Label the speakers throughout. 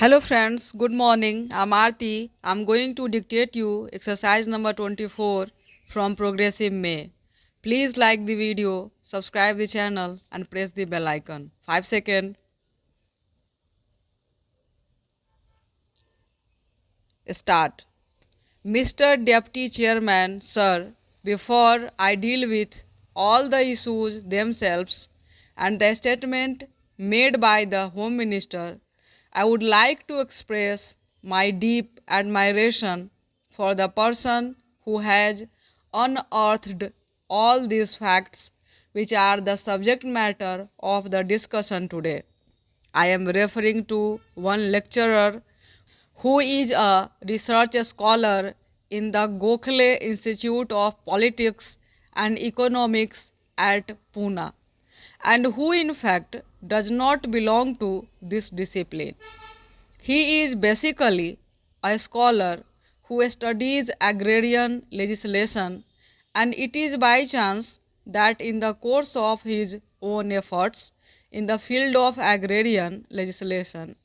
Speaker 1: Hello friends, good morning. I'm Aarti. I'm going to dictate you exercise number 24 from Progressive May. Please like the video, subscribe the channel and press the bell icon. 5 seconds. Start. Mr. Deputy Chairman, sir, before I deal with all the issues themselves and the statement made by the Home Minister, I would like to express my deep admiration for the person who has unearthed all these facts which are the subject matter of the discussion today. I am referring to one lecturer who is a research scholar in the Gokhale Institute of Politics and Economics at Pune, and who in fact does not belong to this discipline. He is basically a scholar who studies agrarian legislation, and it is by chance that in the course of his own efforts in the field of agrarian legislation,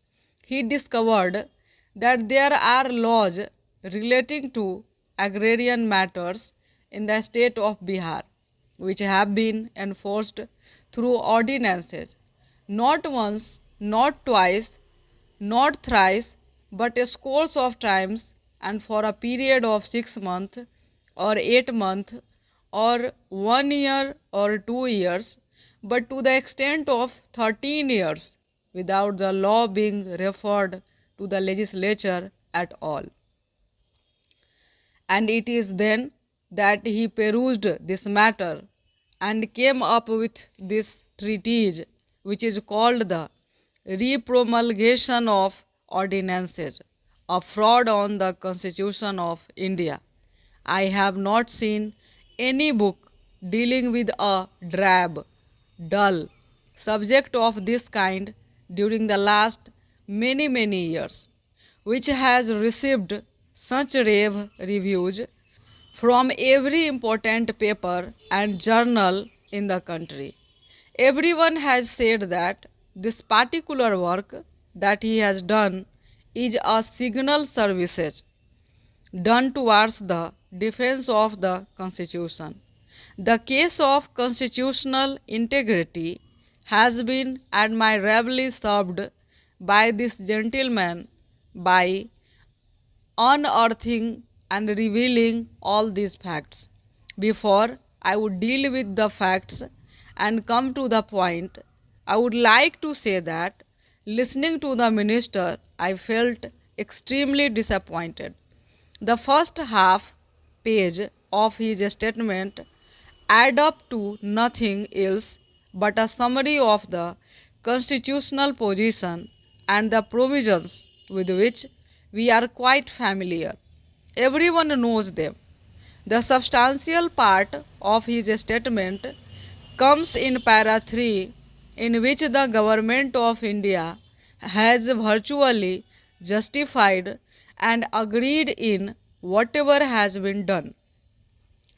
Speaker 1: he discovered that there are laws relating to agrarian matters in the state of Bihar which have been enforced through ordinances, not once, not twice, not thrice, but scores of times, and for a period of 6 months or 8 months or 1 year or 2 years, but to the extent of 13 years without the law being referred to the legislature at all. And it is then that he perused this matter and came up with this treatise, which is called the Repromulgation of Ordinances, a fraud on the Constitution of India. I have not seen any book dealing with a drab, dull subject of this kind during the last many years, which has received such rave reviews from every important paper and journal in the country. Everyone has said that this particular work that he has done is a signal services done towards the defense of the Constitution. The case of constitutional integrity has been admirably served by this gentleman by unearthing and revealing all these facts. Before I would deal with the facts and come to the point, I would like to say that listening to the minister, I felt extremely disappointed. The first half page of his statement add up to nothing else but a summary of the constitutional position and the provisions with which we are quite familiar. Everyone knows them. The substantial part of his statement comes in para 3, in which the government of India has virtually justified and agreed in whatever has been done.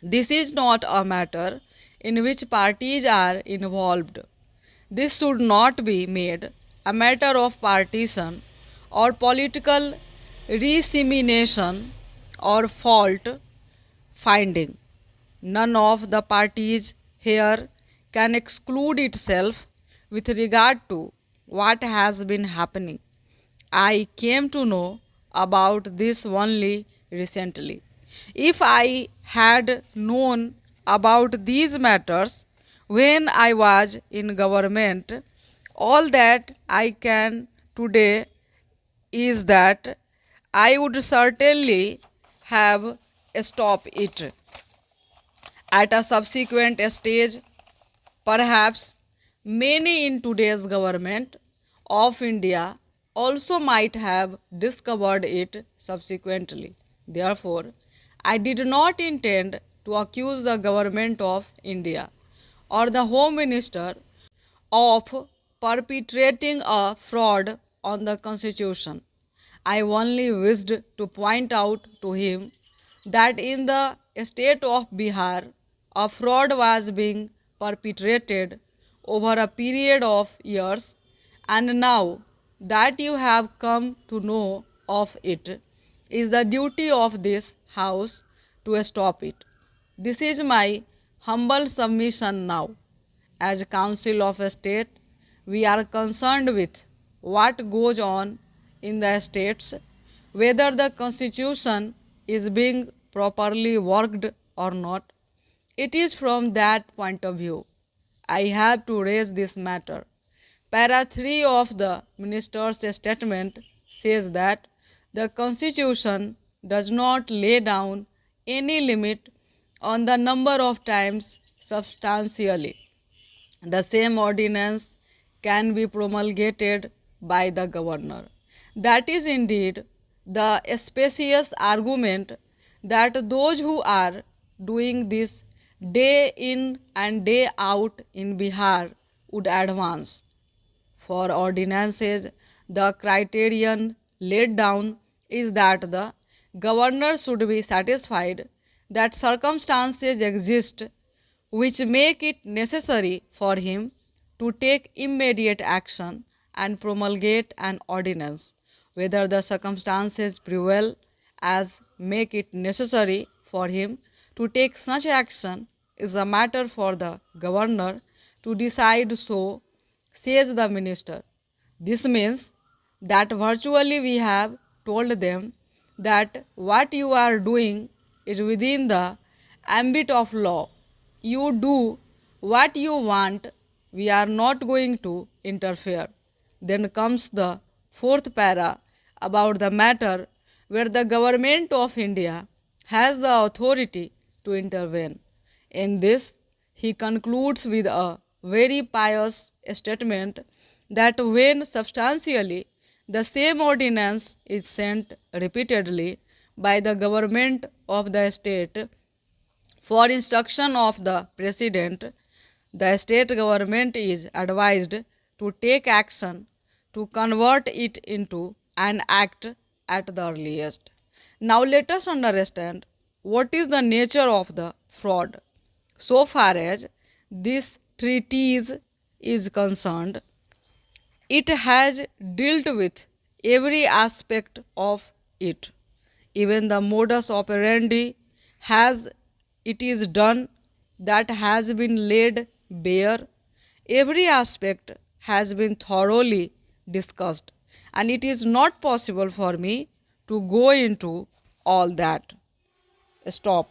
Speaker 1: This is not a matter in which parties are involved. This should not be made a matter of partisan or political recrimination or fault finding. None of the parties here can exclude itself with regard to what has been happening. I came to know about this only recently. If I had known about these matters when I was in government, all that I can today is that I would certainly have stopped it. At a subsequent stage, perhaps many in today's government of India also might have discovered it subsequently. Therefore, I did not intend to accuse the government of India or the Home Minister of perpetrating a fraud on the Constitution. I only wished to point out to him that in the state of Bihar, a fraud was being perpetrated over a period of years, and now that you have come to know of it is the duty of this House to stop it. This is my humble submission now. As Council of State, we are concerned with what goes on in the states, whether the constitution is being properly worked or not. It is from that point of view I have to raise this matter. Para 3 of the minister's statement says that the constitution does not lay down any limit on the number of times substantially the same ordinance can be promulgated by the governor. That is indeed the specious argument that those who are doing this day in and day out in Bihar would advance. For ordinances, the criterion laid down is that the governor should be satisfied that circumstances exist which make it necessary for him to take immediate action and promulgate an ordinance. Whether the circumstances prevail as make it necessary for him to take such action is a matter for the governor to decide, so says the minister. This means that virtually we have told them that what you are doing is within the ambit of law. You do what you want, we are not going to interfere. Then comes the fourth para about the matter where the government of India has the authority to intervene. In this, he concludes with a very pious statement that when substantially the same ordinance is sent repeatedly by the government of the state for instruction of the President, the state government is advised to take action to convert it into an act at the earliest. Now let us understand what is the nature of the fraud. So far as this treatise is concerned, it has dealt with every aspect of it. Even the modus operandi has it is done that has been laid bare. Every aspect has been thoroughly discussed, and it is not possible for me to go into all that. Stop.